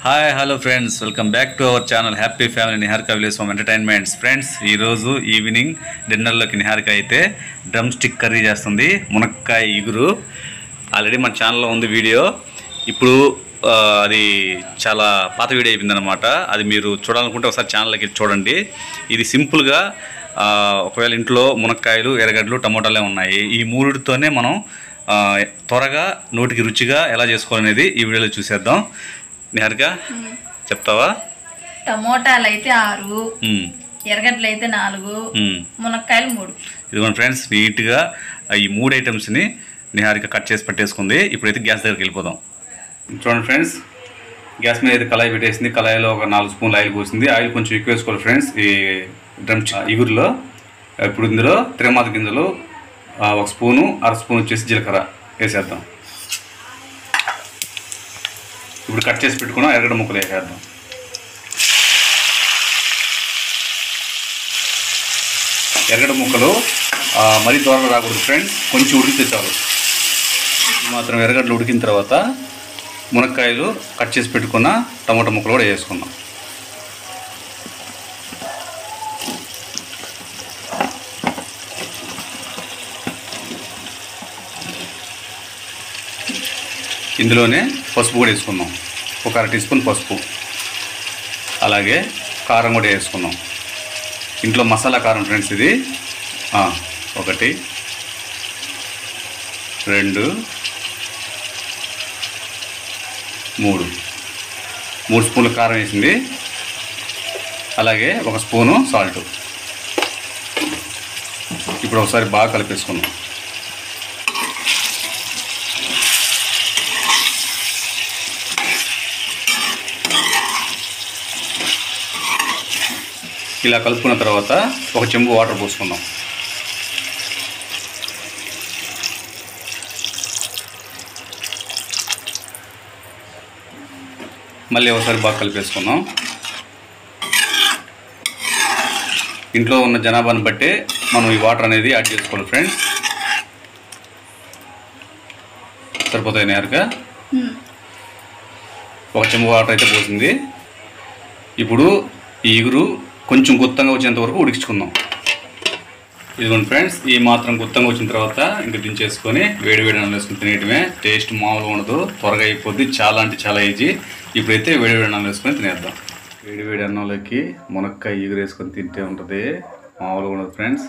Hi hello friends, welcome back to our channel happy family Niharika village home entertainments. Friends, ఈరోజు evening డిన్నర్లోకి Niharika అయితే drum stick curry చేస్తుంది. మునక్కాయ ఇగురు already మన ఛానల్లో ఉంది వీడియో. ఇప్పుడు అది చాలా పాత వీడియో అయిపోయిందనమాట. అది మీరు చూడాలనుకుంటే ఒకసారి ఛానల్కి చూడండి. ఇది సింపుల్గా ఒకవేళ ఇంట్లో మునక్కాయలు, ఎర్రగడ్డలు, టమోటాలే ఉన్నాయి. ఈ మూడితోనే మనం త్వరగా నోటికి రుచిగా ఎలా చేసుకోవాలనేది ఈ వీడియోలో చూసేద్దాం. నిహారిక చెప్తావా? టమోటాలు అయితే 6, ఎర్రగడ్డలు అయితే 4, మునక్కాయలు 3. ఇదిగోండి ఫ్రెండ్స్, నీట్గా ఈ 3 ఐటమ్స్ని నిహారిక కట్ చేసి పెట్టేసుకుంది. ఇప్పుడైతే గ్యాస్ దగ్గరికి వెళ్ళిపోదాం. చూడండి ఫ్రెండ్స్, గ్యాస్ మీద అయితే కళాయి పెట్టేసింది. కళాయిలో ఒక 4 స్పూన్లు ఆయిల్ పోసింది. ఆయిల్ కొంచెం ఎక్కువ వేసుకోవాలి ఫ్రెండ్స్ ఈ డ్రమ్ ఇగురులో. ఇప్పుడు ఇందులో తిరమాత గింజలు 1 స్పూను, 1/2 స్పూన్ వచ్చేసి జీలకర్ర వేసేద్దాం. ఇప్పుడు కట్ చేసి పెట్టుకున్నాం ఎర్రగడ్డ ముక్కలు వేసేద్దాం. ఎర్రగడ్డ ముక్కలు మరీ త్వరగా రాకూడదు ఫ్రెండ్స్, కొంచెం ఉడికితే చాలు. మాత్రం ఎర్రగడ్డలు ఉడికిన తర్వాత మునక్కాయలు కట్ చేసి పెట్టుకున్న టమాటా ముక్కలు కూడా వేసుకుందాం. ఇందులోనే పసుపు కూడా వేసుకుందాం. ఒక 1/2 టీ స్పూన్ పసుపు, అలాగే కారం కూడా వేసుకుందాం. ఇంట్లో మసాలా కారం ఫ్రెండ్స్ ఇది. 1 2 3 స్పూన్ల కారం వేసింది. అలాగే 1 స్పూను సాల్ట్. ఇప్పుడు ఒకసారి బాగా కలిపేసుకుందాం. ఇలా కలుపుకున్న తర్వాత 1 చెంబు వాటర్ పోసుకుందాం. మళ్ళీ ఒకసారి బాగా కలిపేసుకుందాం. ఇంట్లో ఉన్న జనాభాను బట్టి మనం ఈ వాటర్ అనేది యాడ్ చేసుకోవాలి ఫ్రెండ్స్. సరిపోతాయి నిహారిక. 1 చెంబు వాటర్ అయితే పోసింది. ఇప్పుడు ఈ ఇగురు కొంచెం గుత్తంగా వచ్చేంత వరకు ఉడికించుకుందాం. ఇదిగోండి ఫ్రెండ్స్, ఈ మాత్రం గుత్తంగా వచ్చిన తర్వాత ఇంక దించేసుకొని వేడి అన్నం వేసుకుని తినేయటమే. టేస్ట్ మామూలుగా ఉండదు, త్వరగా అయిపోద్ది, చాలా అంటే చాలా ఈజీ. ఇప్పుడైతే వేడి అన్నం వేసుకొని తినేద్దాం. వేడి అన్నంలోకి మునక్కాయ ఇగురు వేసుకొని తింటే ఉంటుంది, మామూలుగా ఉండదు ఫ్రెండ్స్.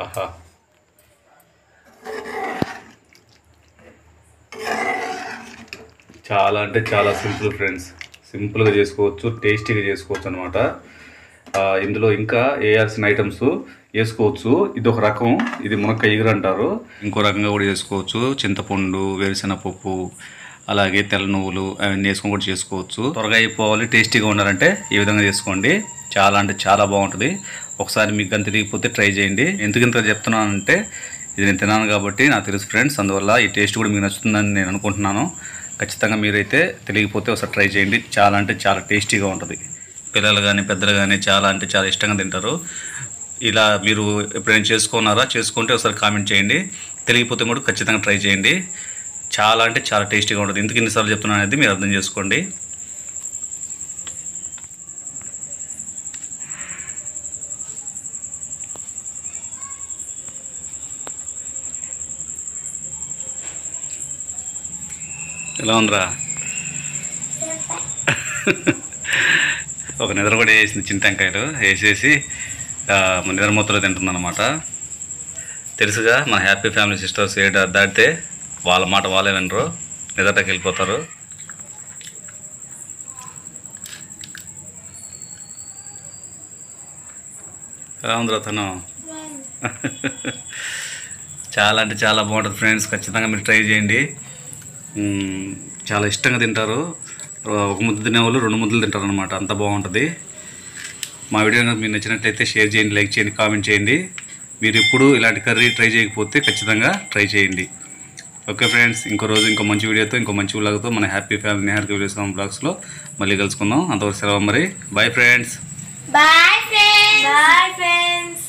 ఆహా, చాలా అంటే చాలా సింపుల్ ఫ్రెండ్స్. సింపుల్గా చేసుకోవచ్చు, టేస్టీగా చేసుకోవచ్చు అనమాట. ఇందులో ఇంకా వేయాల్సిన ఐటమ్స్ వేసుకోవచ్చు. ఇది ఒక రకం, ఇది మునక్కాయ ఇగురు అంటారు. ఇంకో రకంగా కూడా చేసుకోవచ్చు. చింతపండు, వేరుశెనగపప్పు, అలాగే తెల్ల నువ్వులు అవన్నీ వేసుకొని కూడా చేసుకోవచ్చు. త్వరగా అయిపోవాలి, టేస్టీగా ఉండాలంటే ఈ విధంగా చేసుకోండి. చాలా అంటే చాలా బాగుంటుంది. ఒకసారి మీకు కానీ తిరిగిపోతే ట్రై చేయండి. ఎందుకు ఇంత చెప్తున్నానంటే ఇది నేను తిన్నాను కాబట్టి నాకు తెలుసు ఫ్రెండ్స్. అందువల్ల ఈ టేస్ట్ కూడా మీకు నచ్చుతుందని నేను అనుకుంటున్నాను. ఖచ్చితంగా మీరైతే తెలియకపోతే ఒకసారి ట్రై చేయండి. చాలా అంటే చాలా టేస్టీగా ఉంటుంది. పిల్లలు కానీ పెద్దలు కానీ చాలా అంటే చాలా ఇష్టంగా తింటారు. ఇలా మీరు ఎప్పుడైనా చేసుకున్నారా? చేసుకుంటే ఒకసారి కామెంట్ చేయండి. తెలియకపోతే కూడా ఖచ్చితంగా ట్రై చేయండి. చాలా అంటే చాలా టేస్టీగా ఉంటుంది. ఎందుకు ఇన్నిసార్లు చెప్తున్నాను అనేది మీరు అర్థం చేసుకోండి. ఎలా ఉందిరా? ఒక నిద్ర కూడా వేసింది, చింతకాయలు వేసేసి నిద్ర మొత్తంలో తింటుందన్నమాట. తెలుసుగా మన హ్యాపీ ఫ్యామిలీ సిస్టర్స్ దాటితే వాళ్ళ మాట వాళ్ళే వినరు, నిద్రకి వెళ్ళిపోతారు. ఎలా ఉందిరా తను? చాలా అంటే చాలా బాగుంటుంది ఫ్రెండ్స్. ఖచ్చితంగా మీరు ట్రై చేయండి. చాలా ఇష్టంగా తింటారు. 1 ముద్ద తినేవాళ్ళు 2 ముద్దలు తింటారు అనమాట, అంత బాగుంటుంది. మా వీడియో మీకు నచ్చినట్లయితే షేర్ చేయండి, లైక్ చేయండి, కామెంట్ చేయండి. మీరు ఎప్పుడు ఇలాంటి కర్రీ ట్రై చేయకపోతే ఖచ్చితంగా ట్రై చేయండి. ఓకే ఫ్రెండ్స్, ఇంకో రోజు ఇంకో మంచి వీడియోతో, ఇంకో మంచి వ్లాగ్తో మన happy family Niharika village home బ్లాగ్స్లో మళ్ళీ కలుసుకుందాం. అంతవరకు సెలవు మరి. Bye friends. Bye friends. Bye friends.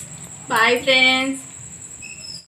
Bye friends.